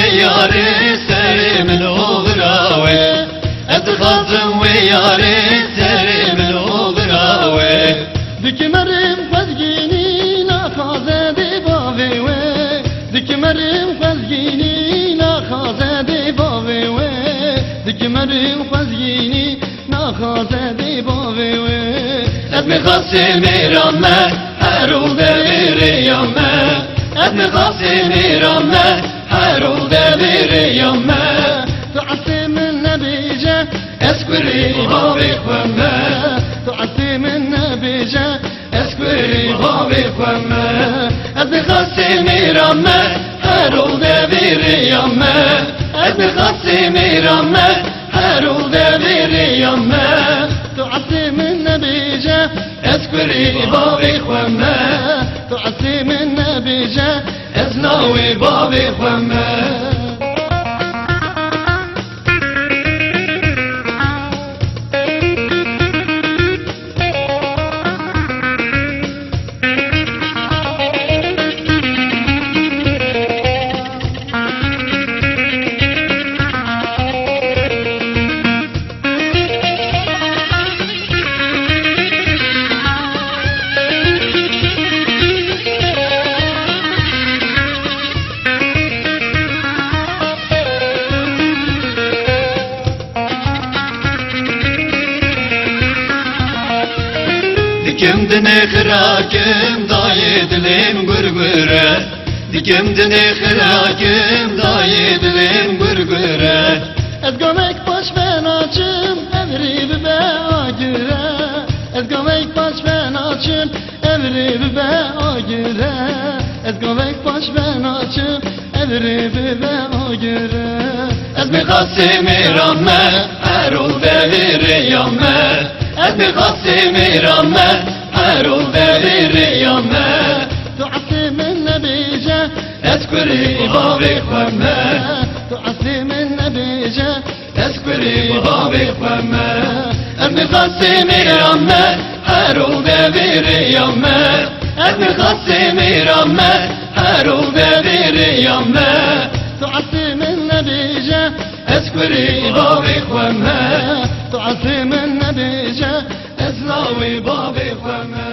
وياري سري من أغراوي أتخاصم وياري سري من أغراوي دكمرم خزگینی نخوازه دی باوی وی دکمرم خزگینی نخوازه دی باوی وی دکمرم خزگینی نخوازه دی باوی وی أدمي خاصي ميرامة حرو دبيري يومة أدمي خاصي ميرامة حرو دبيري يومة تعصم النبي جا اسكري بابي خمة تعصم النبي جا اسكري بابي خمة أدمي خاصي ميرامة حرو دبيري يومة أدمي خاصي ميرامة حرو دبيري يومة تعصم النبي جا اسكري بابي خمة تعصم النبي جا اسناوي بابي خمة Dikim dine khirakim daye dilim gurgure Dikim dine khirakim daye dilim gurgure Ez gömek baş ben açım emri be agire Ez gömek baş ben açım emri be agire Ez gömek baş ben açım emri be agire Ez mi khasimi ramme Erol deviri yamme Ez mi khasimi ramme Erol deviri yamme تعصم النبي جا Eskuri babi khwemme تعصم النبي جا Eskuri babi khwemme Ez mi khasimi ramme Erol deviri yamme Ez mi khasimi ramme Erol deviri yamme تعصم النبي جا Eskuri babi khwemme تعصم النبي جا Eslawi babi khwemme